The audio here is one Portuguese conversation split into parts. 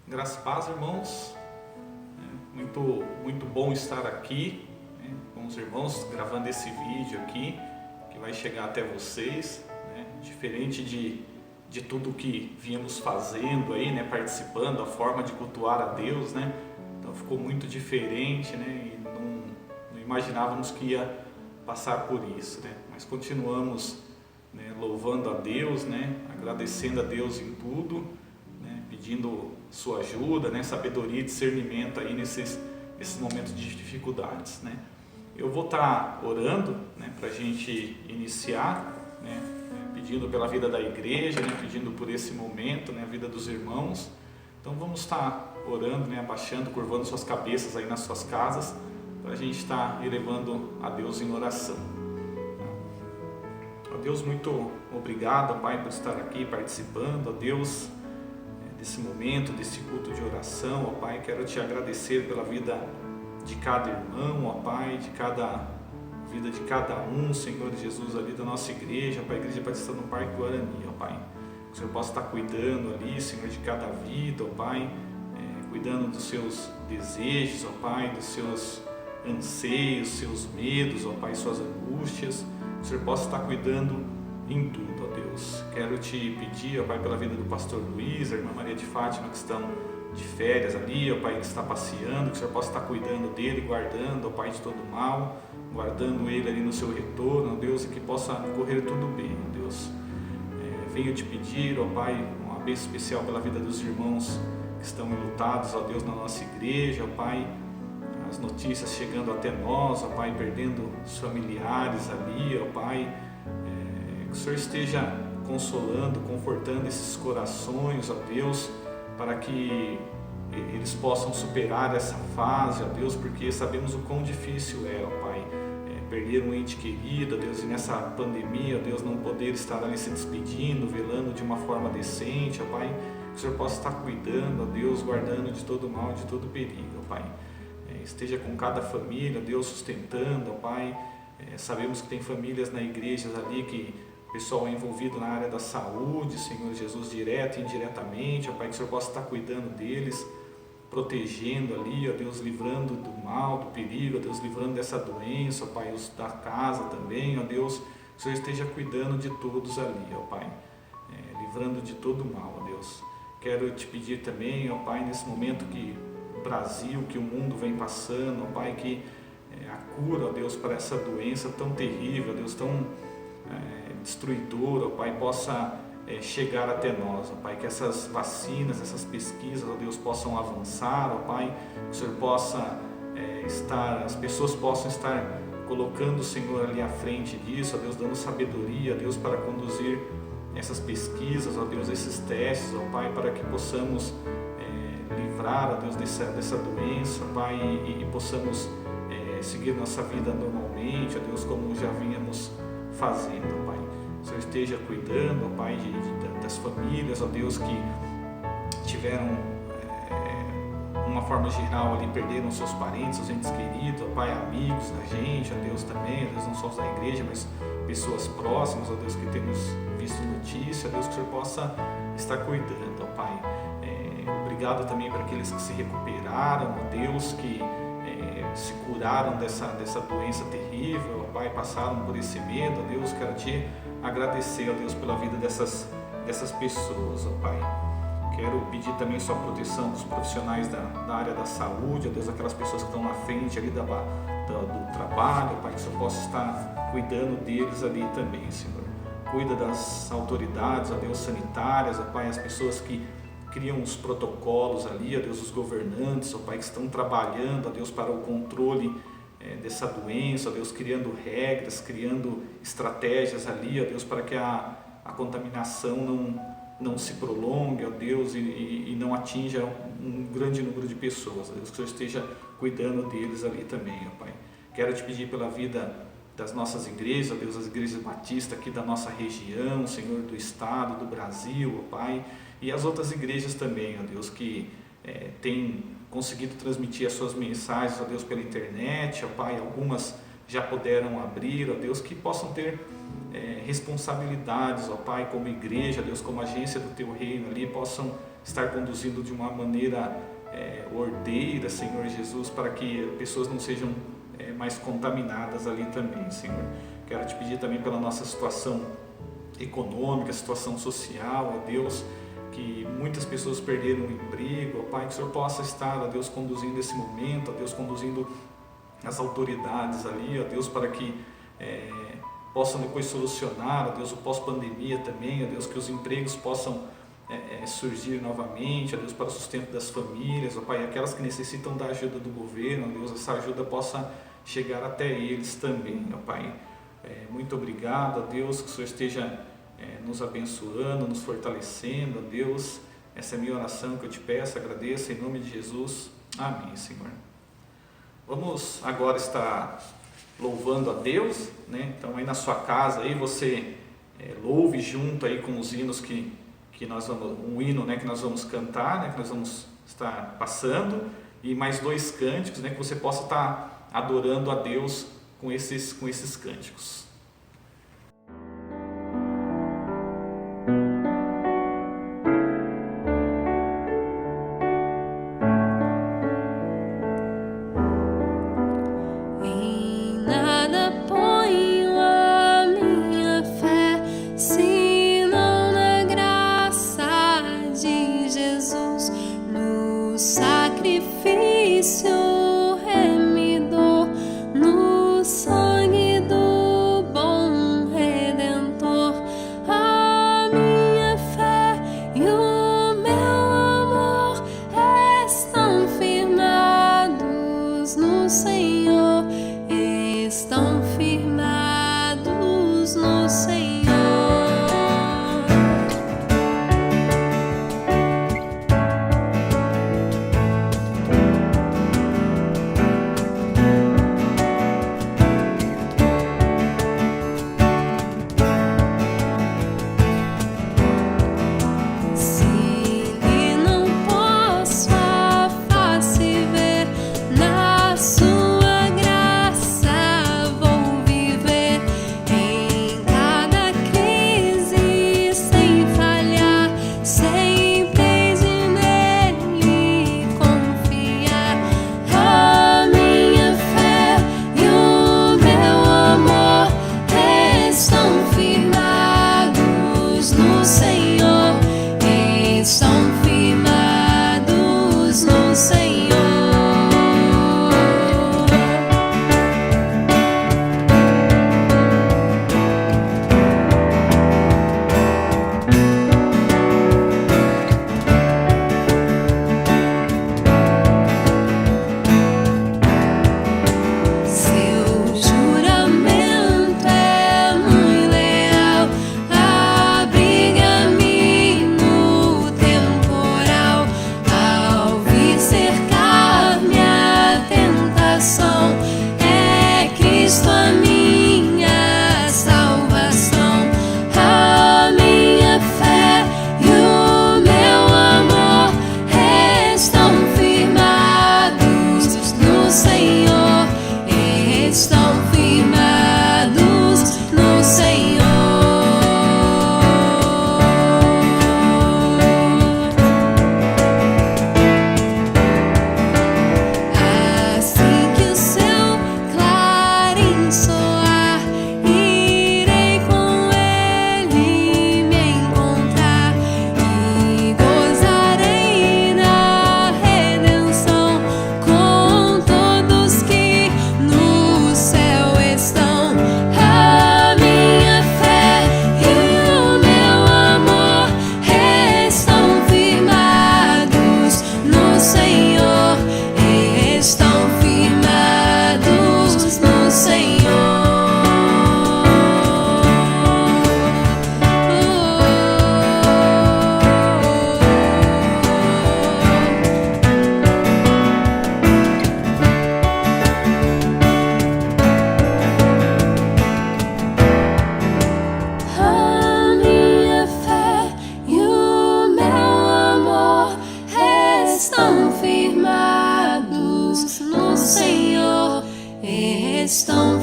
Graças a paz, irmãos. Muito bom estar aqui, com os irmãos, gravando esse vídeo aqui, que vai chegar até vocês, diferente de tudo que viemos fazendo aí, participando, a forma de cultuar a Deus, Então ficou muito diferente, e não imaginávamos que ia passar por isso, Mas continuamos, louvando a Deus, agradecendo a Deus em tudo, pedindo sua ajuda, sabedoria e discernimento aí nesses momentos de dificuldades, Eu vou estar orando, para a gente iniciar, pedindo pela vida da igreja, pedindo por esse momento, a vida dos irmãos. Então vamos estar orando, abaixando, curvando suas cabeças aí nas suas casas, para a gente estar elevando a Deus em oração. Ó Deus, muito obrigado, Pai, por estar aqui participando, ó Deus, desse momento, desse culto de oração, ó Pai. Quero te agradecer pela vida de cada irmão, ó Pai, de cada vida de cada um, Senhor Jesus, ali da nossa igreja, Pai, a Igreja Batista no Parque Guarani, ó Pai. Que o Senhor possa estar cuidando ali, Senhor, de cada vida, ó Pai, cuidando dos seus desejos, ó Pai, dos seus anseios, seus medos, ó Pai, suas angústias. Que o Senhor possa estar cuidando em tudo, ó Deus. Quero te pedir, ó Pai, pela vida do pastor Luiz, a irmã Maria de Fátima, que estão de férias ali, ó Pai, que está passeando, que o Senhor possa estar cuidando dele, guardando, ó Pai, de todo mal, guardando ele ali no seu retorno, ó Deus, e que possa correr tudo bem, ó Deus. Venho te pedir, ó Pai, uma bênção especial pela vida dos irmãos que estão enlutados, ó Deus, na nossa igreja, ó Pai, as notícias chegando até nós, ó Pai, perdendo os familiares ali, ó Pai, que o Senhor esteja consolando, confortando esses corações, ó Deus, para que eles possam superar essa fase, ó Deus, porque sabemos o quão difícil é, ó Pai, perder um ente querido, ó Deus, e nessa pandemia, ó Deus, não poder estar ali se despedindo, velando de uma forma decente, ó Pai, que o Senhor possa estar cuidando, ó Deus, guardando de todo mal, de todo perigo, ó Pai. Esteja com cada família, ó Deus, sustentando, ó Pai. Sabemos que tem famílias na igreja ali que o pessoal é envolvido na área da saúde, Senhor Jesus, direto e indiretamente, ó Pai, que o Senhor possa estar cuidando deles, protegendo ali, ó Deus, livrando do mal, do perigo, ó Deus, livrando dessa doença, ó Pai, os da casa também, ó Deus, que o Senhor esteja cuidando de todos ali, ó Pai, livrando de todo mal, ó Deus. Quero te pedir também, ó Pai, nesse momento que o Brasil, que o mundo vem passando, ó Pai, que a cura, ó Deus, para essa doença tão terrível, ó Deus, tão destruidora, ó Pai, possa chegar até nós, ó Pai, que essas vacinas, essas pesquisas, ó Deus, possam avançar, ó Pai, que o Senhor possa as pessoas possam estar colocando o Senhor ali à frente disso, ó Deus, dando sabedoria, ó Deus, para conduzir essas pesquisas, ó Deus, esses testes, ó Pai, para que possamos livrar, ó Deus, dessa doença, ó Pai, e possamos seguir nossa vida normalmente, ó Deus, como já vínhamos fazendo, ó Pai. O Senhor esteja cuidando, ó Pai, das famílias, ó Deus, que tiveram, uma forma geral ali, perderam seus parentes, seus entes queridos, ó Pai, amigos da gente, ó Deus também, ó Deus, não só da igreja, mas pessoas próximas, ó Deus, que temos visto notícia, ó Deus, que o Senhor possa estar cuidando, ó Pai. Obrigado também para aqueles que se recuperaram, ó Deus, que se curaram dessa doença terrível, ó Pai, passaram por esse medo, ó Deus. Quero te agradecer, ó Deus, pela vida dessas pessoas, ó Pai. Quero pedir também sua proteção dos profissionais da área da saúde, ó Deus, aquelas pessoas que estão na frente ali do trabalho, ó Pai, que o Senhor possa estar cuidando deles ali também, Senhor. Cuida das autoridades, ó Deus, sanitárias, ó Pai, as pessoas que criam os protocolos ali, ó Deus, os governantes, ó Pai, que estão trabalhando, ó Deus, para o controle dessa doença, ó Deus, criando regras, criando estratégias ali, ó Deus, para que a contaminação não se prolongue, ó Deus, e não atinja um grande número de pessoas, ó Deus, que o Senhor esteja cuidando deles ali também, ó Pai. Quero te pedir pela vida das nossas igrejas, ó Deus, as igrejas batistas aqui da nossa região, Senhor, do estado, do Brasil, ó Pai, e as outras igrejas também, ó Deus, que têm conseguido transmitir as suas mensagens, ó Deus, pela internet, ó Pai, algumas já puderam abrir, ó Deus, que possam ter responsabilidades, ó Pai, como igreja, Deus, como agência do Teu reino ali, possam estar conduzindo de uma maneira ordeira, Senhor Jesus, para que pessoas não sejam mais contaminadas ali também, Senhor. Quero te pedir também pela nossa situação econômica, situação social, ó Deus, que muitas pessoas perderam o emprego, ó Pai, que o Senhor possa estar, ó Deus, conduzindo esse momento, ó Deus, conduzindo as autoridades ali, ó Deus, para que possam depois solucionar, ó Deus, o pós-pandemia também, ó Deus, que os empregos possam surgir novamente, ó Deus, para o sustento das famílias, ó Pai, aquelas que necessitam da ajuda do governo, ó Deus, essa ajuda possa chegar até eles também, ó Pai. Muito obrigado, ó Deus, que o Senhor esteja nos abençoando, nos fortalecendo, ó Deus. Essa é a minha oração que eu te peço, agradeço em nome de Jesus. Amém, Senhor. Vamos agora estar louvando a Deus, né? Então aí na sua casa aí você louve junto aí com os hinos que nós vamos, um hino, né, que nós vamos cantar, né, que nós vamos estar passando, e mais 2 cânticos, né, que você possa estar adorando a Deus com esses cânticos. estão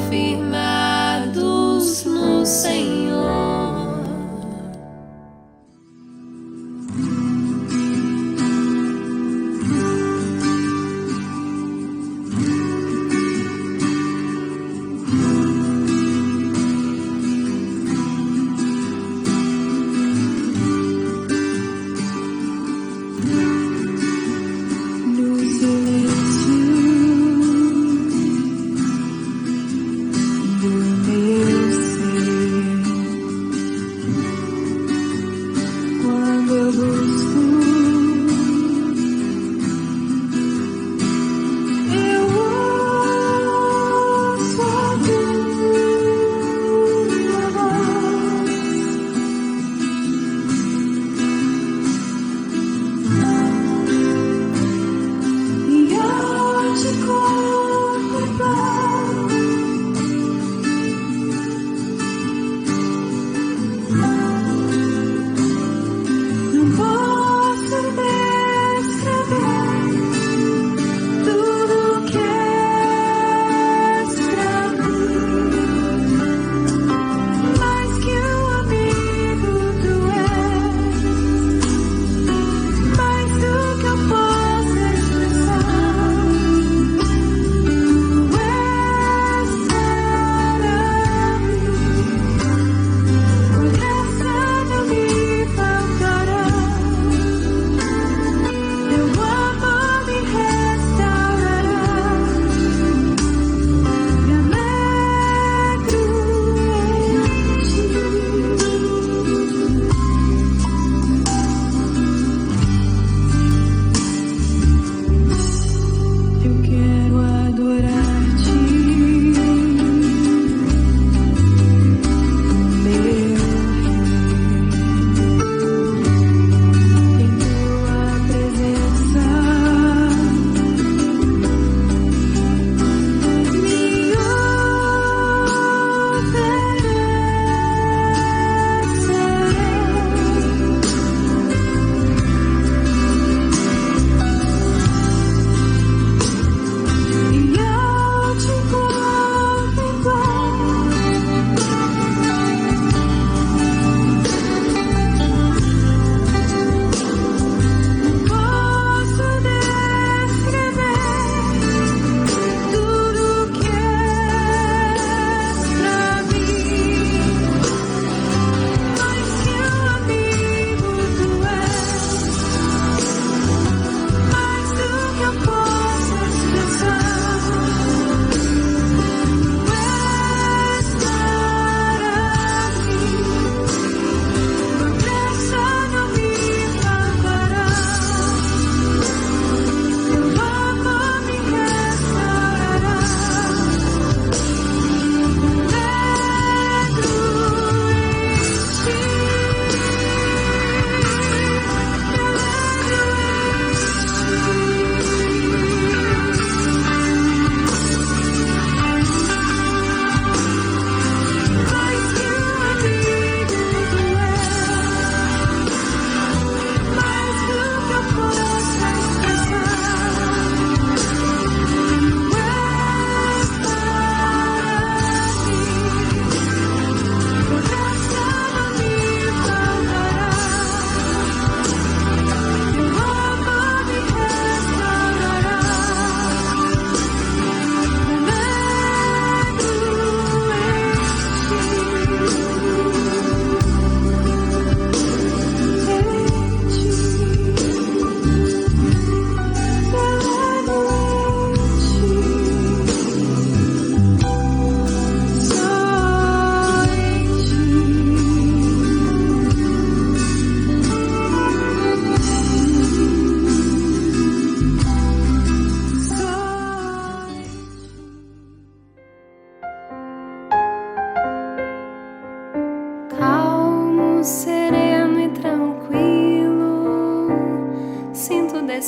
firmados no Senhor.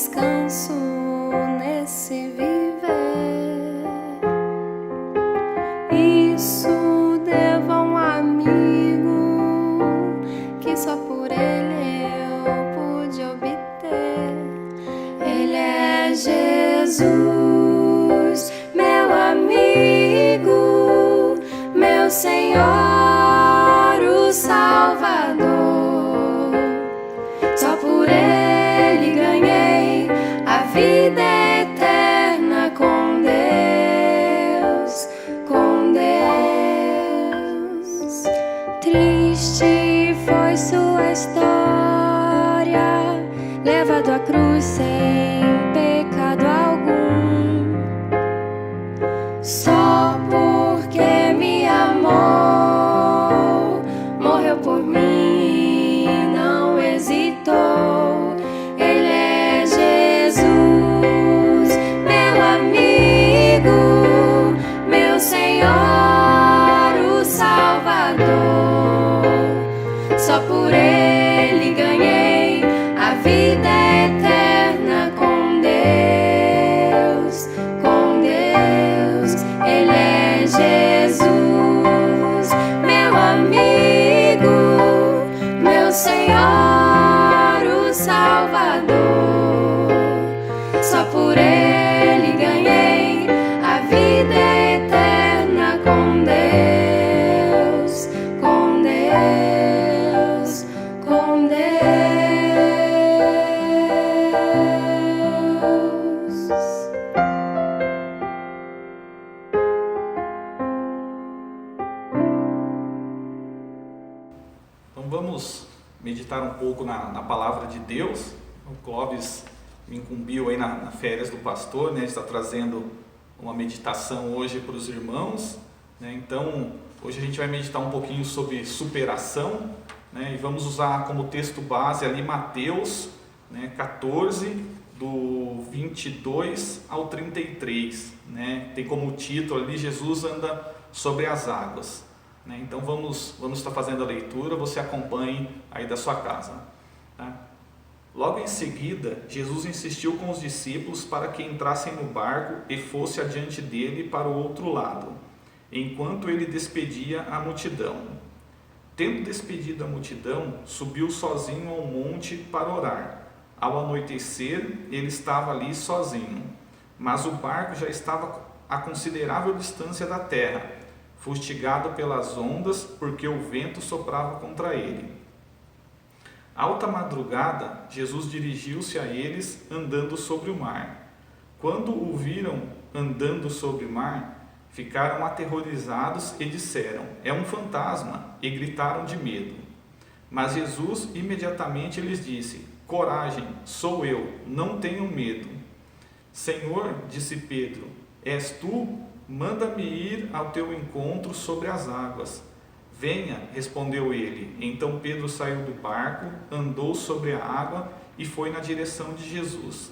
descanso nesse viver. Isso devo a um amigo que só por ele eu pude obter. Ele é Jesus, meu amigo, meu Senhor, o Salvador. Só por ele ganhei a vida eterna com Deus, com Deus. Triste foi sua história, levado à cruz sem pecado algum. Só porque me amou, morreu por mim, não hesitou. Ele é Jesus, meu amigo, meu Senhor, o Salvador. Só por ele ganhei a vida eterna com Deus, com Deus. Ele é Jesus, meu amigo, meu Senhor, o Salvador. Só por ele ganhei a vida eterna com Deus, com Deus, com Deus. Então vamos meditar um pouco na palavra de Deus. O Clóvis me incumbiu aí na férias do pastor, né? Está trazendo uma meditação hoje para os irmãos, né? Então hoje a gente vai meditar um pouquinho sobre superação, né? E vamos usar como texto base ali Mateus, né? 14, do 22 ao 33, né? Tem como título ali: Jesus anda sobre as águas, né? Então vamos estar fazendo a leitura, você acompanhe aí da sua casa, tá? Logo em seguida, Jesus insistiu com os discípulos para que entrassem no barco e fosse adiante dele para o outro lado, enquanto ele despedia a multidão. Tendo despedido a multidão, subiu sozinho ao monte para orar. Ao anoitecer, ele estava ali sozinho, mas o barco já estava a considerável distância da terra, fustigado pelas ondas, porque o vento soprava contra ele. Alta madrugada, Jesus dirigiu-se a eles andando sobre o mar. Quando o viram andando sobre o mar, ficaram aterrorizados e disseram: "É um fantasma", e gritaram de medo. Mas Jesus imediatamente lhes disse: "Coragem, sou eu, não tenham medo." "Senhor", disse Pedro, "és tu? Manda-me ir ao teu encontro sobre as águas." "Venha", respondeu ele. Então Pedro saiu do barco, andou sobre a água e foi na direção de Jesus.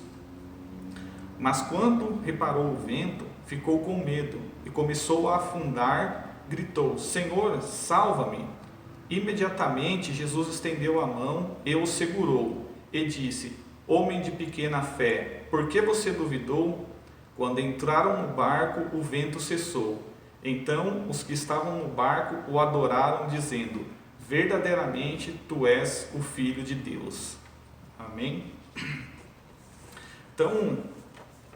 Mas quando reparou o vento, ficou com medo e começou a afundar. Gritou: "Senhor, salva-me!" Imediatamente Jesus estendeu a mão e o segurou e disse: "Homem de pequena fé, por que você duvidou?" Quando entraram no barco, o vento cessou. Então os que estavam no barco o adoraram, dizendo: "Verdadeiramente tu és o Filho de Deus." Amém? Então,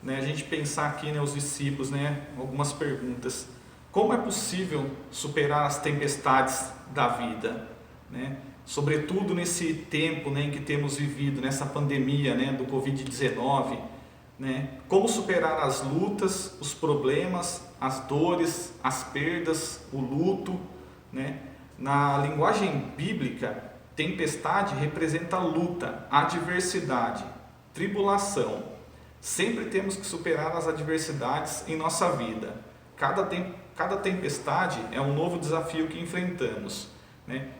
a gente pensar aqui, os discípulos, algumas perguntas. Como é possível superar as tempestades da vida, Sobretudo nesse tempo, em que temos vivido, nessa pandemia, do Covid-19, Como superar as lutas, os problemas, as dores, as perdas, o luto, Na linguagem bíblica, tempestade representa luta, adversidade, tribulação. Sempre temos que superar as adversidades em nossa vida. Cada tempestade é um novo desafio que enfrentamos,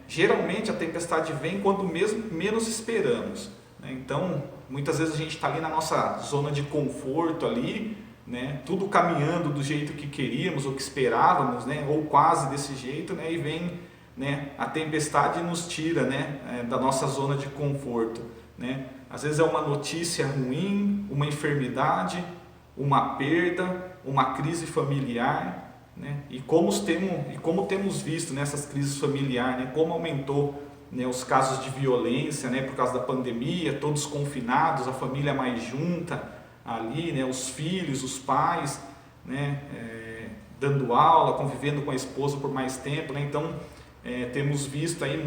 Geralmente a tempestade vem quando menos esperamos, Então, muitas vezes a gente está ali na nossa zona de conforto ali, tudo caminhando do jeito que queríamos ou que esperávamos, ou quase desse jeito, e vem, a tempestade nos tira, da nossa zona de conforto, às vezes é uma notícia ruim, uma enfermidade, uma perda, uma crise familiar, né? E como temos visto nessas crises familiares, né? Como aumentou, né, os casos de violência, né, por causa da pandemia, todos confinados, a família mais junta ali, né, os filhos, os pais, né, dando aula, convivendo com a esposa por mais tempo, né? Então temos visto aí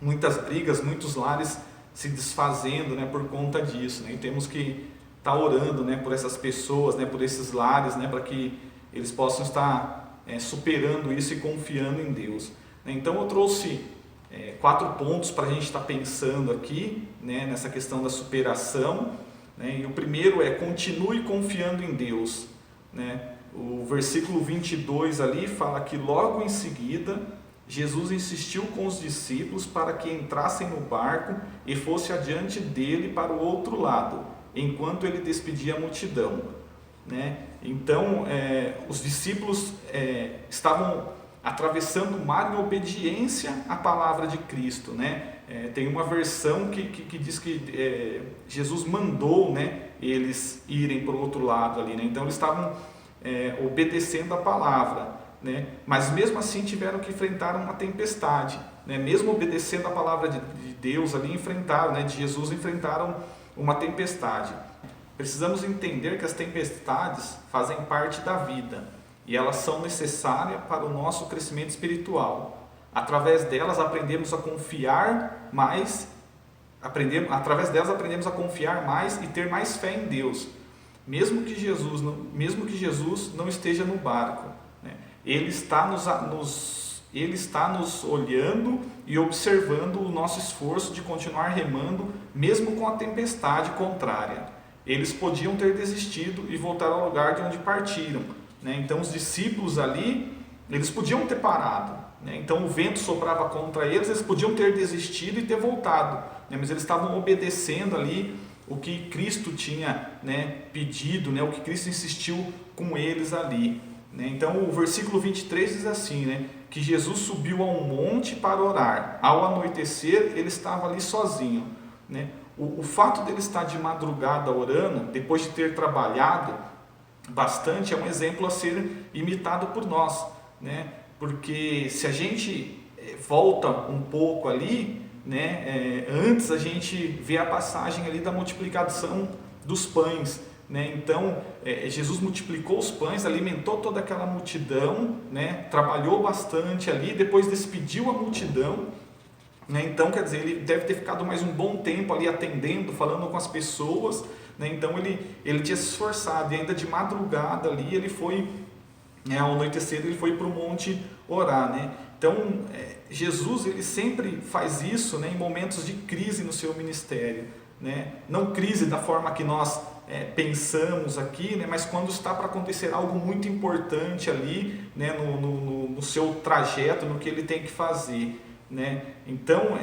muitas brigas, muitos lares se desfazendo, né, por conta disso, né? E temos que estar orando, né, por essas pessoas, né, por esses lares, né, para que eles possam estar superando isso e confiando em Deus. Então eu trouxe 4 pontos para a gente estar pensando aqui, né, nessa questão da superação, né? E o primeiro é: continue confiando em Deus, né? O versículo 22 ali fala que logo em seguida Jesus insistiu com os discípulos para que entrassem no barco e fosse adiante dele para o outro lado, enquanto ele despedia a multidão, né? Então os discípulos estavam atravessando o mar em obediência à palavra de Cristo, né? Tem uma versão que diz que Jesus mandou, né, eles irem para o outro lado ali, né? Então eles estavam obedecendo a palavra, né? Mas mesmo assim tiveram que enfrentar uma tempestade, né? Mesmo obedecendo a palavra de Deus ali, enfrentaram, né, de Jesus, enfrentaram uma tempestade. Precisamos entender que as tempestades fazem parte da vida e elas são necessárias para o nosso crescimento espiritual. Através delas aprendemos a confiar mais, através delas aprendemos a confiar mais e ter mais fé em Deus, mesmo que Jesus não esteja no barco, né? Ele está nos olhando e observando o nosso esforço de continuar remando, mesmo com a tempestade contrária. Eles podiam ter desistido e voltar ao lugar de onde partiram, né? Então os discípulos ali, eles podiam ter parado, né? Então o vento soprava contra eles podiam ter desistido e ter voltado, né? Mas eles estavam obedecendo ali o que Cristo tinha, né, pedido, né? O que Cristo insistiu com eles ali, né? Então o versículo 23 diz assim, né, que Jesus subiu a um monte para orar. Ao anoitecer ele estava ali sozinho, né? O fato dele estar de madrugada orando, depois de ter trabalhado bastante, é um exemplo a ser imitado por nós, né? Porque se a gente volta um pouco ali, né, antes a gente vê a passagem ali da multiplicação dos pães, né? Então Jesus multiplicou os pães, alimentou toda aquela multidão, né? Trabalhou bastante ali, depois despediu a multidão, né? Então quer dizer, ele deve ter ficado mais um bom tempo ali atendendo, falando com as pessoas, né? Então ele tinha se esforçado e ainda de madrugada ali ele foi, né, ao anoitecer ele foi para o monte orar, né? Então Jesus ele sempre faz isso, né, em momentos de crise no seu ministério, né? Não crise da forma que nós pensamos aqui, né, mas quando está para acontecer algo muito importante ali, né, no seu trajeto, no que ele tem que fazer, né? Então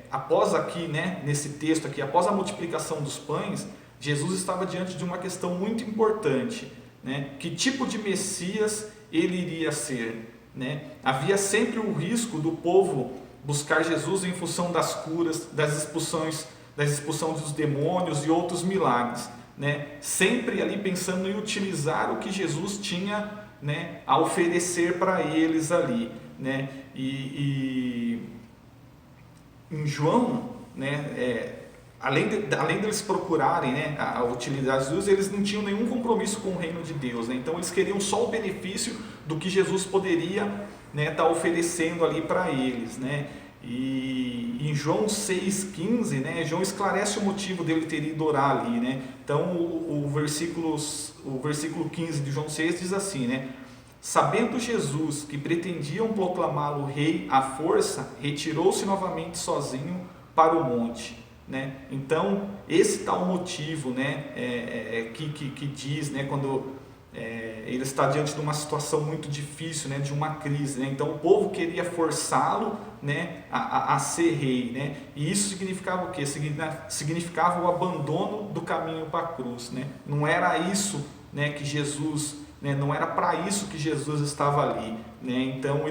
após aqui, né, nesse texto aqui, após a multiplicação dos pães, Jesus estava diante de uma questão muito importante, né? Que tipo de Messias ele iria ser, né? Havia sempre o risco do povo buscar Jesus em função das curas, das expulsão dos demônios e outros milagres, né? Sempre ali pensando em utilizar o que Jesus tinha, né, a oferecer para eles ali, né? E em João, né, além deles procurarem, né, a utilidade de Jesus, eles não tinham nenhum compromisso com o reino de Deus, né? Então eles queriam só o benefício do que Jesus poderia, né, estar oferecendo ali para eles, né? E em João 6,15, né, João esclarece o motivo dele ter ido orar ali, né? Então o versículo 15 de João 6 diz assim, né: sabendo Jesus que pretendiam proclamá-lo rei à força, retirou-se novamente sozinho para o monte, né? Então esse tal motivo, né, que diz, né, quando ele está diante de uma situação muito difícil, né, de uma crise, né? Então o povo queria forçá-lo, né, a ser rei, né? E isso significava o quê? Significava o abandono do caminho para a cruz, né? Não era isso, né, que Jesus, né, não era para isso que Jesus estava ali, né? Então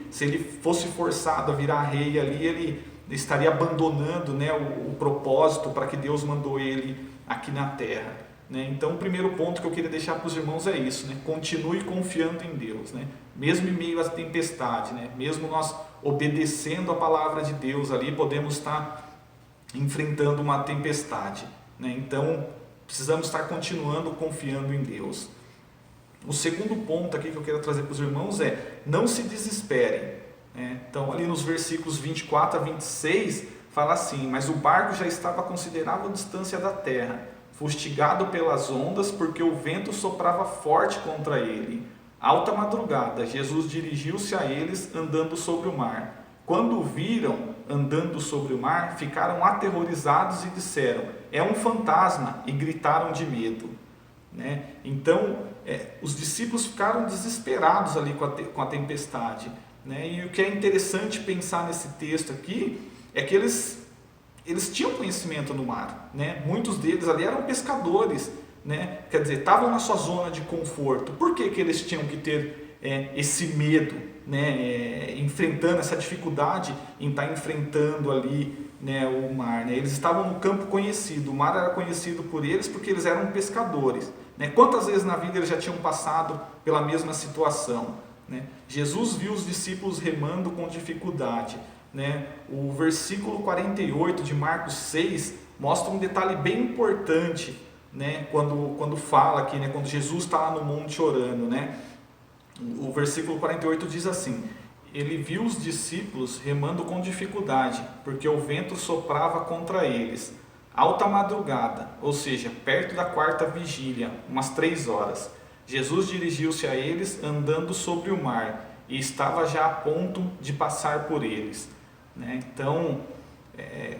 se ele fosse forçado a virar rei ali, estaria abandonando, né, o propósito para que Deus mandou ele aqui na terra, né? Então o primeiro ponto que eu queria deixar para os irmãos é isso, né? Continue confiando em Deus, né? Mesmo em meio à tempestade, né? Mesmo nós obedecendo a palavra de Deus ali, podemos estar enfrentando uma tempestade, né? Então precisamos estar continuando confiando em Deus. O segundo ponto aqui que eu quero trazer para os irmãos é: não se desesperem, né? Então ali nos versículos 24 a 26 fala assim: mas o barco já estava a considerável distância da terra, fustigado pelas ondas, porque o vento soprava forte contra ele. Alta madrugada, Jesus dirigiu-se a eles andando sobre o mar. Quando o viram andando sobre o mar, ficaram aterrorizados e disseram: é um fantasma, e gritaram de medo, né? Então os discípulos ficaram desesperados ali com a tempestade, né? E o que é interessante pensar nesse texto aqui é que eles tinham conhecimento no mar, né? Muitos deles ali eram pescadores, né? Quer dizer, estavam na sua zona de conforto. Por que eles tinham que ter esse medo, né? Enfrentando essa dificuldade em estar enfrentando ali, né, o mar, né? Eles estavam no campo conhecido, o mar era conhecido por eles porque eles eram pescadores, né? Quantas vezes na vida eles já tinham passado pela mesma situação, né? Jesus viu os discípulos remando com dificuldade, né? O versículo 48 de Marcos 6 mostra um detalhe bem importante, né? Quando fala aqui, né? Quando Jesus está lá no monte orando, né? O versículo 48 diz assim: ele viu os discípulos remando com dificuldade, porque o vento soprava contra eles. Alta madrugada, ou seja, perto da quarta vigília, umas 3 horas. Jesus dirigiu-se a eles andando sobre o mar e estava já a ponto de passar por eles, né? Então,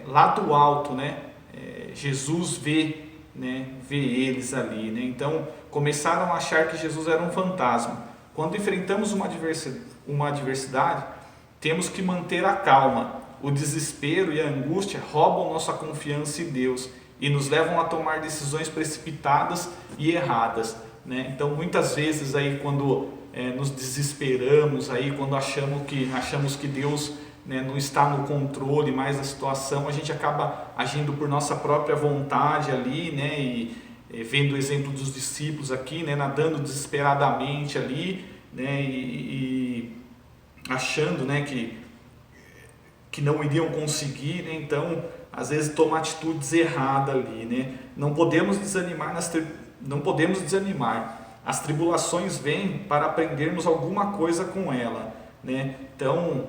lá do alto, né, Jesus vê eles ali, né? Então começaram a achar que Jesus era um fantasma. Quando enfrentamos uma adversidade, temos que manter a calma. O desespero e a angústia roubam nossa confiança em Deus e nos levam a tomar decisões precipitadas e erradas, né? Então muitas vezes aí quando nos desesperamos, aí quando achamos que Deus, né, não está no controle mais da situação, a gente acaba agindo por nossa própria vontade ali, né? E vendo o exemplo dos discípulos aqui, né, nadando desesperadamente ali, né, e achando, né, que não iriam conseguir, né? Então às vezes toma atitudes erradas ali, né? Não podemos desanimar, as tribulações vêm para aprendermos alguma coisa com ela, né? Então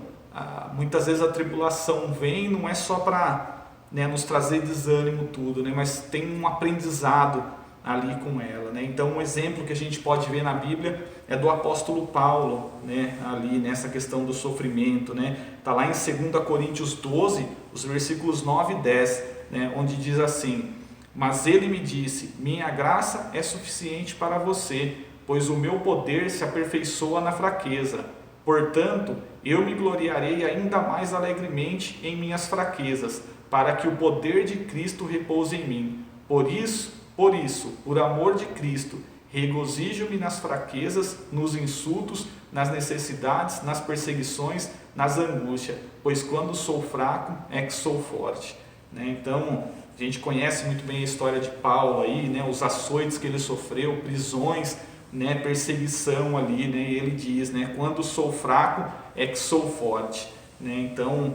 muitas vezes a tribulação vem não é só para, né, nos trazer desânimo tudo, né, mas tem um aprendizado ali com ela, né? Então um exemplo que a gente pode ver na Bíblia é do apóstolo Paulo, né, ali nessa questão do sofrimento, né? Tá lá em 2 Coríntios 12, os versículos 9 e 10, né, onde diz assim: mas ele me disse: minha graça é suficiente para você, pois o meu poder se aperfeiçoa na fraqueza. Portanto, eu me gloriarei ainda mais alegremente em minhas fraquezas, para que o poder de Cristo repouse em mim. Por isso, por amor de Cristo, regozijo-me nas fraquezas, nos insultos, nas necessidades, nas perseguições, nas angústias, pois quando sou fraco é que sou forte, né? Então, a gente conhece muito bem a história de Paulo aí, né? Os açoites que ele sofreu, prisões, né? Perseguição ali, né? E ele diz, né? Quando sou fraco é que sou forte, né? Então,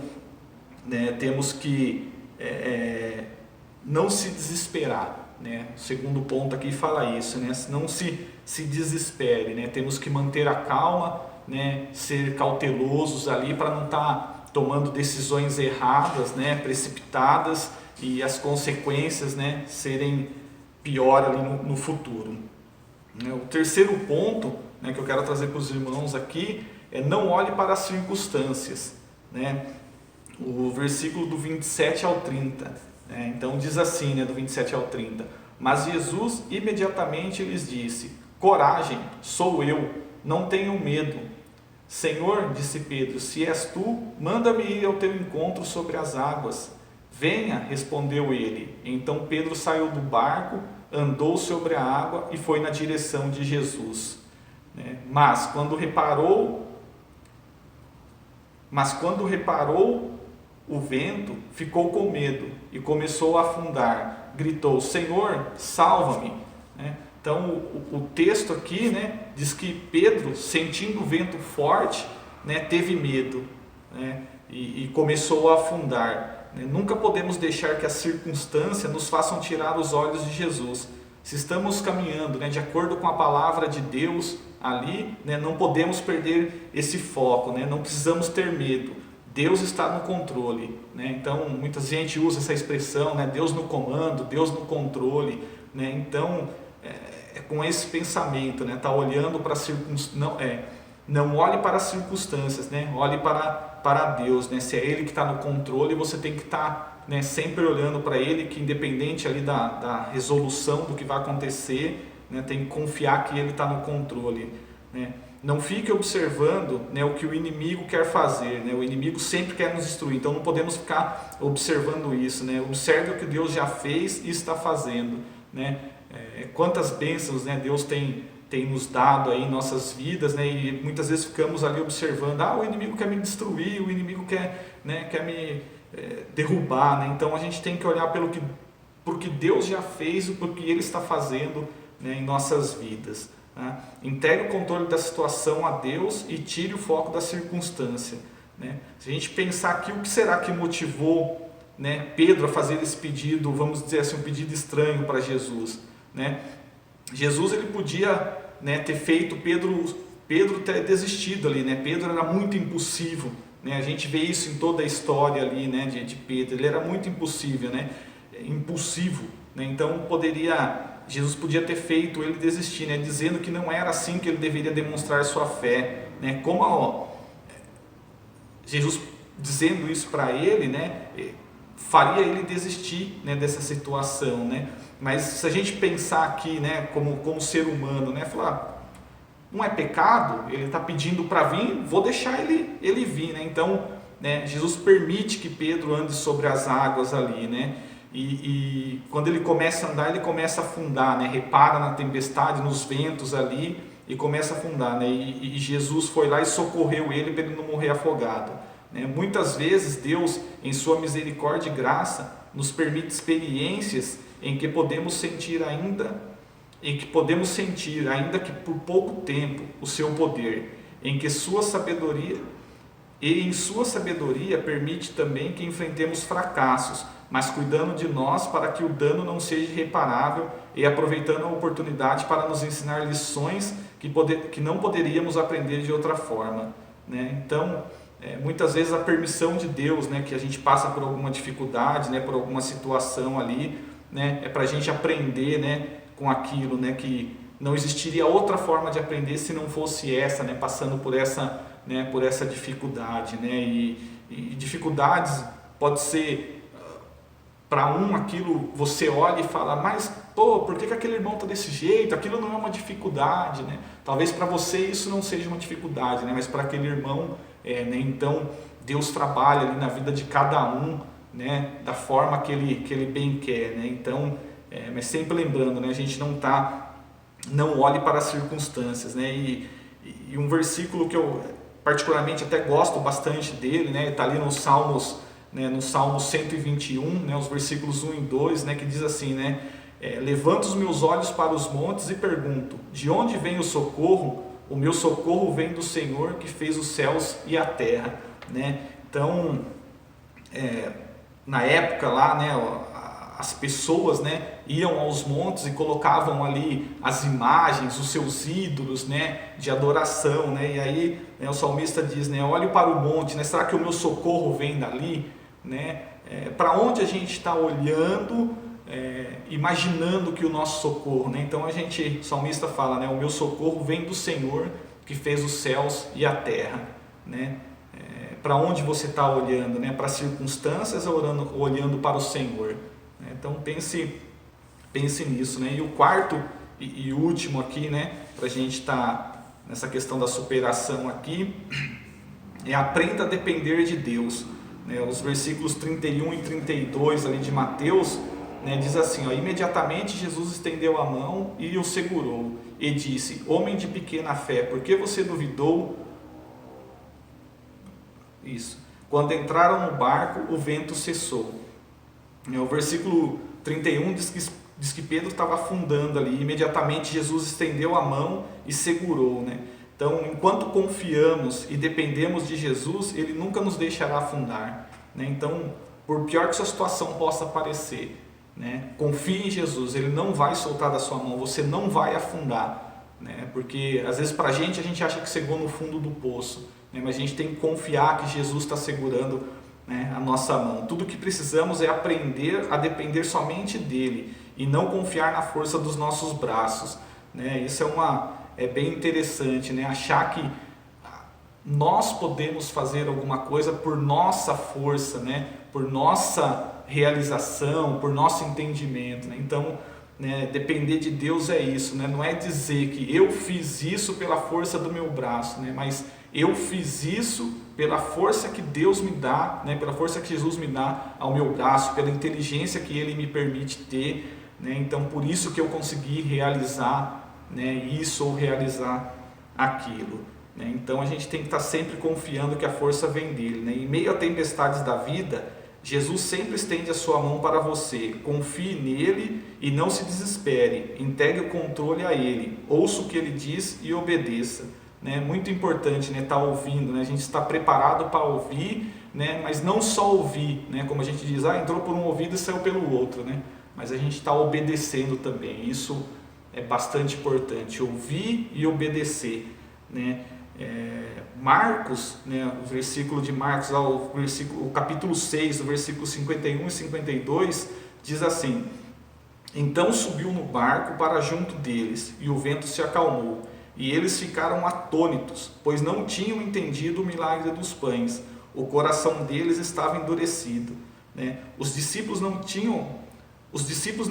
né, temos que não se desesperar, né? O segundo ponto aqui fala isso, né? Não se desespere, né? Temos que manter a calma, né? Ser cautelosos ali para não estar tomando decisões erradas, né? Precipitadas, e as consequências, né, serem pior ali no futuro. O terceiro ponto, né, que eu quero trazer para os irmãos aqui é: não olhe para as circunstâncias, né? O versículo do 27 ao 30, né? Então diz assim, né, do 27 ao 30: mas Jesus imediatamente lhes disse: coragem, sou eu, não tenham medo. Senhor, disse Pedro, se és tu, manda-me ir ao teu encontro sobre as águas. Venha, respondeu ele. Então Pedro saiu do barco, andou sobre a água e foi na direção de Jesus. Mas quando reparou o vento, ficou com medo e começou a afundar. Gritou: Senhor, salva-me. Então o texto aqui, né, diz que Pedro, sentindo o vento forte, né, teve medo, né, e começou a afundar. Nunca podemos deixar que as circunstâncias nos façam tirar os olhos de Jesus. Se estamos caminhando, né, de acordo com a palavra de Deus ali, né, não podemos perder esse foco, né, não precisamos ter medo. Deus está no controle, né? Então muita gente usa essa expressão, né, Deus no comando, Deus no controle, né? Então é com esse pensamento, né, tá olhando para não olhe para as circunstâncias, né? Olhe para Deus, né? Se é Ele que está no controle, você tem que estar, né, sempre olhando para Ele, que independente ali da resolução do que vai acontecer, né, tem que confiar que Ele está no controle, né? Não fique observando, né, o que o inimigo quer fazer, né? O inimigo sempre quer nos destruir, então não podemos ficar observando isso, né? Observe o que Deus já fez e está fazendo, né? Quantas bênçãos, né, Deus tem nos dado aí em nossas vidas, né? E muitas vezes ficamos ali observando, o inimigo quer me destruir, o inimigo quer me derrubar, né? Então a gente tem que olhar pelo que Deus já fez e pelo que Ele está fazendo, né, em nossas vidas. Entregue o controle da situação a Deus e tire o foco da circunstância, né? Se a gente pensar aqui, o que será que motivou, né, Pedro a fazer esse pedido, vamos dizer assim, um pedido estranho para Jesus, né? Jesus, ele podia, né, ter feito Pedro ter desistido ali, né? Pedro era muito impulsivo, né? A gente vê isso em toda a história ali, né, de Pedro. Ele era muito impulsivo, né? Então Jesus podia ter feito ele desistir, né, dizendo que não era assim que ele deveria demonstrar sua fé, né? Jesus dizendo isso para ele, né, faria ele desistir, né, dessa situação, né? Mas se a gente pensar aqui, né, como ser humano, né, falar, não é pecado, ele está pedindo para vir, vou deixar ele vir, né? Então, né, Jesus permite que Pedro ande sobre as águas ali, né? E quando ele começa a andar, ele começa a afundar, né? Repara na tempestade, nos ventos ali e começa a afundar, né? E Jesus foi lá e socorreu ele para ele não morrer afogado, né? Muitas vezes Deus, em sua misericórdia e graça, nos permite experiências em que podemos sentir ainda que por pouco tempo o seu poder, em sua sabedoria permite também que enfrentemos fracassos, mas cuidando de nós para que o dano não seja irreparável e aproveitando a oportunidade para nos ensinar lições que não poderíamos aprender de outra forma, né? Então, muitas vezes a permissão de Deus, né, que a gente passa por alguma dificuldade, né, por alguma situação ali, né, é para a gente aprender, né, com aquilo, né, que não existiria outra forma de aprender se não fosse essa, né, passando por essa dificuldade, né? E dificuldades pode ser, para aquilo você olha e fala, mas por que aquele irmão está desse jeito? Aquilo não é uma dificuldade, né? Talvez para você isso não seja uma dificuldade, né? Mas para aquele irmão né? Então Deus trabalha ali na vida de cada um, né, da forma que ele bem quer, né? Então, mas sempre lembrando, né, a gente não olhe para as circunstâncias, né? E um versículo que eu particularmente até gosto bastante dele, né, está ali nos Salmos, né, no Salmo 121, né, os versículos 1 e 2, né, que diz assim, né, levanto os meus olhos para os montes e pergunto, de onde vem o socorro? O meu socorro vem do Senhor que fez os céus e a terra, né? Então, na época lá, né, as pessoas, né, iam aos montes e colocavam ali as imagens, os seus ídolos, né, de adoração, né? E aí, né, o salmista diz, né, olhe para o monte, né, será que o meu socorro vem dali, né? Para onde a gente está olhando, imaginando que o nosso socorro, né? Então o salmista fala, né, o meu socorro vem do Senhor que fez os céus e a terra, né? Para onde você está olhando, né? Para as circunstâncias ou olhando para o Senhor, né? Então pense nisso, né? E o quarto e último aqui, né, para a gente estar nessa questão da superação aqui, aprenda a depender de Deus, né? Os versículos 31 e 32 ali de Mateus, né, diz assim, imediatamente Jesus estendeu a mão e o segurou e disse, homem de pequena fé, por que você duvidou? Quando entraram no barco, o vento cessou. O versículo 31 diz que Pedro estava afundando ali. Imediatamente Jesus estendeu a mão e segurou, né? Então, enquanto confiamos e dependemos de Jesus, Ele nunca nos deixará afundar, né? Então, por pior que sua situação possa parecer, né, confie em Jesus, Ele não vai soltar da sua mão, você não vai afundar, né? Porque às vezes para a gente acha que chegou no fundo do poço, né? Mas a gente tem que confiar que Jesus está segurando, né, a nossa mão. Tudo que precisamos é aprender a depender somente dEle e não confiar na força dos nossos braços, né? Isso é bem interessante, né? Achar que nós podemos fazer alguma coisa por nossa força, né? Por nossa realização, por nosso entendimento, né? Então, né, depender de Deus é isso, né? Não é dizer que eu fiz isso pela força do meu braço, né? Mas eu fiz isso pela força que Deus me dá, né? Pela força que Jesus me dá ao meu braço, pela inteligência que Ele me permite ter, né? Então, por isso que eu consegui realizar, né, isso ou realizar aquilo, né? Então, a gente tem que estar sempre confiando que a força vem dEle, né? Em meio a tempestades da vida, Jesus sempre estende a sua mão para você. Confie nele e não se desespere. Entregue o controle a Ele. Ouça o que Ele diz e obedeça. Né? Muito importante, né? Estar ouvindo, né? A gente está preparado para ouvir, né? Mas não só ouvir, né? Como a gente diz, entrou por um ouvido e saiu pelo outro, né? Mas a gente está obedecendo também. Isso é bastante importante. Ouvir e obedecer, né? Marcos, né, o versículo de Marcos, o capítulo 6, o versículo 51 e 52, diz assim: então subiu no barco para junto deles, e o vento se acalmou, e eles ficaram atônitos, pois não tinham entendido o milagre dos pães. O coração deles estava endurecido, né? Os discípulos não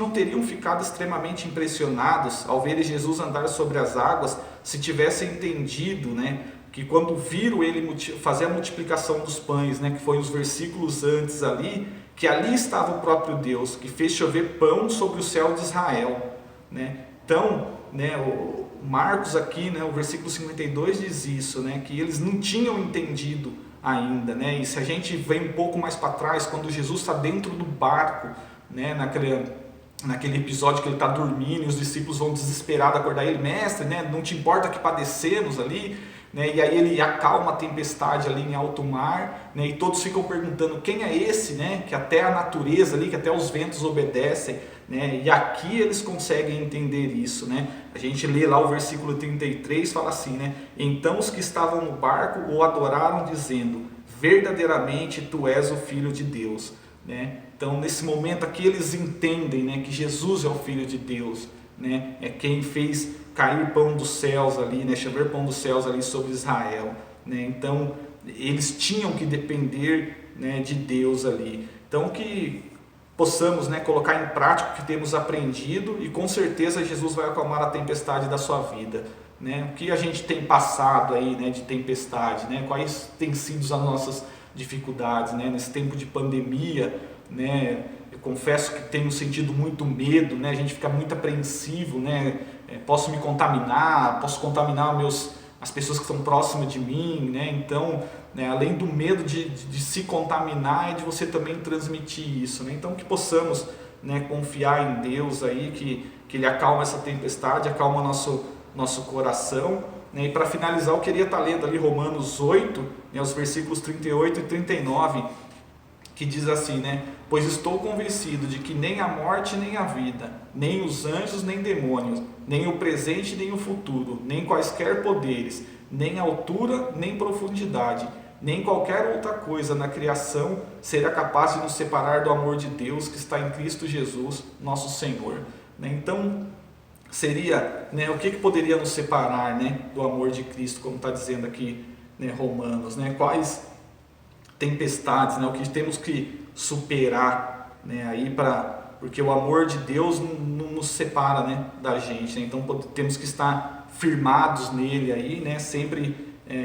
teriam ficado extremamente impressionados ao verem Jesus andar sobre as águas se tivessem entendido, né, que quando viram Ele fazer a multiplicação dos pães, né, que foi os versículos antes ali, que ali estava o próprio Deus, que fez chover pão sobre o céu de Israel, né? Então, né, o Marcos aqui, né, o versículo 52 diz isso, né, que eles não tinham entendido ainda, né? E se a gente vem um pouco mais para trás, quando Jesus está dentro do barco, né, naquele episódio que ele está dormindo e os discípulos vão desesperados acordar ele: mestre, né, não te importa que padecemos ali, né? E aí ele acalma a tempestade ali em alto mar, né? E todos ficam perguntando: quem é esse, né, que até a natureza ali, que até os ventos obedecem, né? E aqui eles conseguem entender isso, né? A gente lê lá o versículo 33, fala assim, né: então os que estavam no barco o adoraram dizendo: verdadeiramente tu és o Filho de Deus, né? Então, nesse momento aqui, eles entendem, né, que Jesus é o Filho de Deus, né? É quem fez cair pão dos céus ali, né? Chover pão dos céus ali sobre Israel, né? Então, eles tinham que depender, né, de Deus ali. Então, que possamos, né, colocar em prática o que temos aprendido, e com certeza Jesus vai acalmar a tempestade da sua vida, né? O que a gente tem passado aí, né, de tempestade, né? Quais têm sido as nossas dificuldades, né, nesse tempo de pandemia, né? Eu confesso que tenho sentido muito medo, né? A gente fica muito apreensivo, né? Posso me contaminar, posso contaminar as pessoas que estão próximas de mim, né? Então, né, além do medo de se contaminar, é de você também transmitir isso, né? Então, que possamos, né, confiar em Deus aí, que Ele acalma essa tempestade, acalma nosso coração, né? E para finalizar, eu queria estar lendo ali Romanos 8, né, os versículos 38 e 39, que diz assim, né: pois estou convencido de que nem a morte nem a vida, nem os anjos nem demônios, nem o presente nem o futuro, nem quaisquer poderes, nem altura nem profundidade, nem qualquer outra coisa na criação será capaz de nos separar do amor de Deus que está em Cristo Jesus, nosso Senhor, né? Então, seria, né, o que poderia nos separar, né, do amor de Cristo, como está dizendo aqui, né, Romanos, né? Quais tempestades, né, o que temos que superar, né, aí porque o amor de Deus não nos separa, né, da gente, né? Então temos que estar firmados nele aí, né, sempre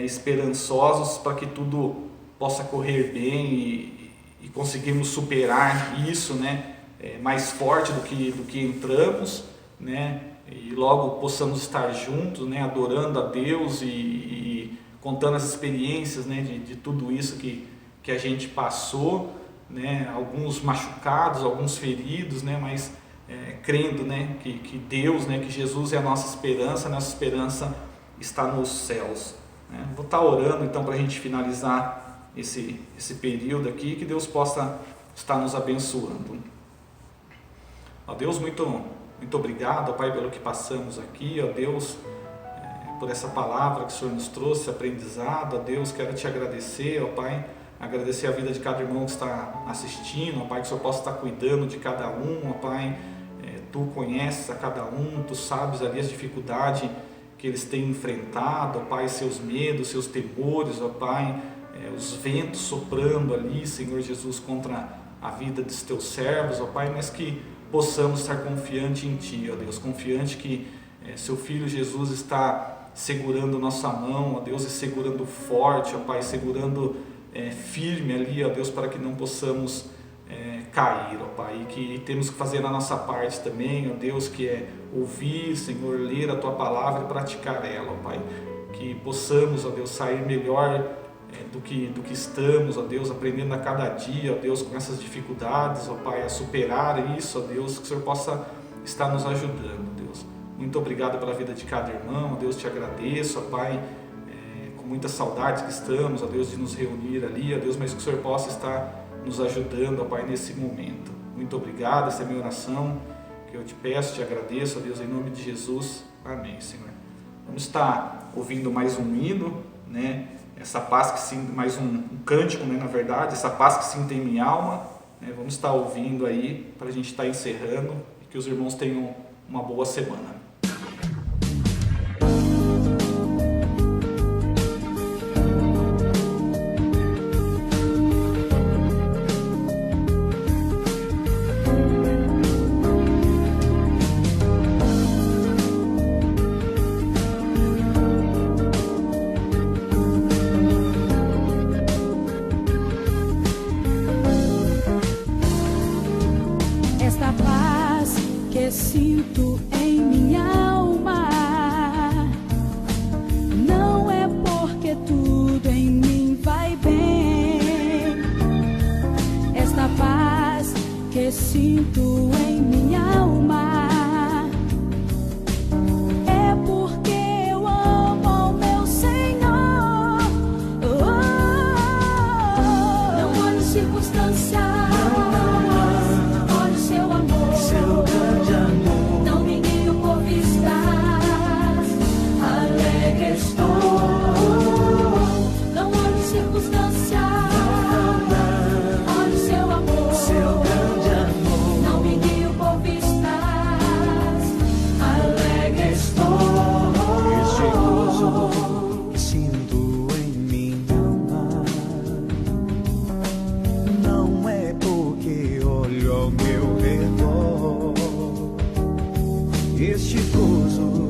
esperançosos para que tudo possa correr bem e conseguirmos superar isso, né, mais forte do que entramos, né, e logo possamos estar juntos, né, adorando a Deus e contando as experiências, né, de tudo isso que que a gente passou, né, alguns machucados, alguns feridos, né, mas crendo, né, que Deus, né, que Jesus é a nossa esperança está nos céus. Né? Vou estar orando então para a gente finalizar esse período aqui, que Deus possa estar nos abençoando. Ó Deus, muito obrigado, ó Pai, pelo que passamos aqui, ó Deus, por essa palavra que o Senhor nos trouxe, aprendizado, ó Deus, quero te agradecer, ó Pai, agradecer a vida de cada irmão que está assistindo, ó Pai, que o Senhor possa estar cuidando de cada um, ó Pai, Tu conheces a cada um, Tu sabes ali as dificuldades que eles têm enfrentado, ó Pai, seus medos, seus temores, ó Pai, os ventos soprando ali, Senhor Jesus, contra a vida dos Teus servos, ó Pai, mas que possamos estar confiante em Ti, ó Deus, confiante que Seu Filho Jesus está segurando nossa mão, ó Deus, e segurando forte, ó Pai, segurando firme ali, ó Deus, para que não possamos cair, ó Pai, e que temos que fazer a nossa parte também, ó Deus, que é ouvir, Senhor, ler a Tua palavra e praticar ela, ó Pai, que possamos, ó Deus, sair melhor do que estamos, ó Deus, aprendendo a cada dia, ó Deus, com essas dificuldades, ó Pai, a superar isso, ó Deus, que o Senhor possa estar nos ajudando, Deus. Muito obrigado pela vida de cada irmão, ó Deus, te agradeço, ó Pai, com muitas saudades que estamos, ó Deus, de nos reunir ali, ó Deus, mas que o Senhor possa estar nos ajudando, ó Pai, nesse momento. Muito obrigado, essa é a minha oração, que eu te peço, te agradeço, ó Deus, em nome de Jesus. Amém, Senhor. Vamos estar ouvindo mais um hino, né? Essa paz que sim, mais um cântico, né, na verdade, essa paz que sinto em minha alma, né? Vamos estar ouvindo aí, para a gente estar encerrando, e que os irmãos tenham uma boa semana. Esta paz que sinto em minha alma não é porque tudo em mim vai bem. Esta paz que sinto em minha alma é porque eu amo ao meu Senhor. Não olho circunstâncias. Este gozo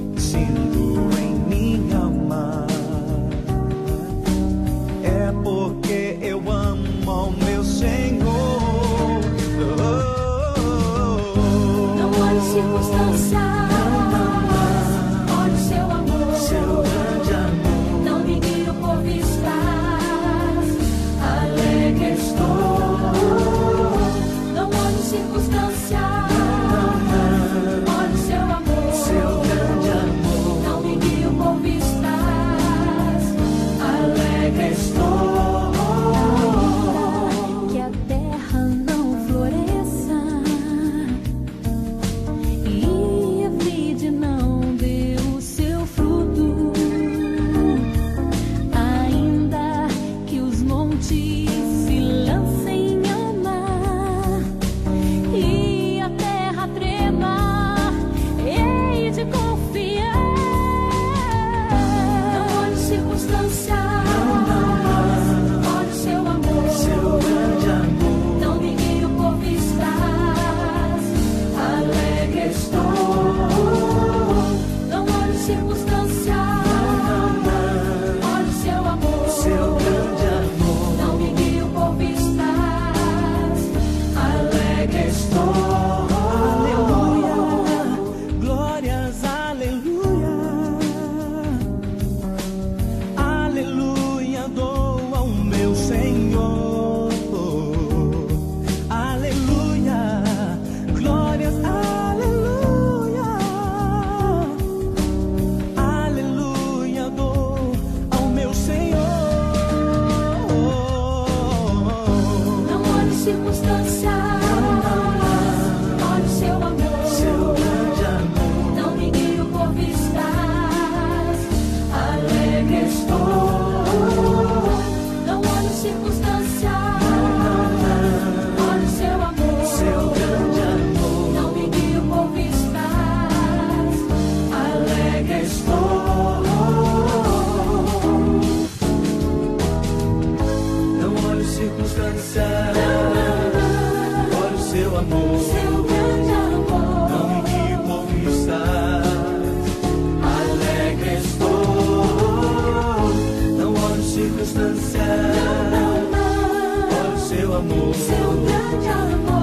sinto em minha alma é porque eu amo ao meu Senhor. Não olhe circunstâncias, olhe seu amor, seu grande amor. Não me guio por vistas, alegre estou. Não olhe circunstâncias, olhe seu amor, Seu grande amor. Não me guio por vistas, alegre estou. Que a terra não floresça e a vide não dê o seu fruto, ainda que os montes se lancem ao mar e a terra trema, hei de confiar. Não olhe circunstâncias, olhe seu amor, Seu grande amor. não me guio por vistas, alegre estou. Não olhe circunstâncias, olhe seu amor, Seu grande amor. não me guio por vistas, alegre estou. Aleluia, glórias, aleluia, aleluia, dou ao meu Senhor. teu grande amor.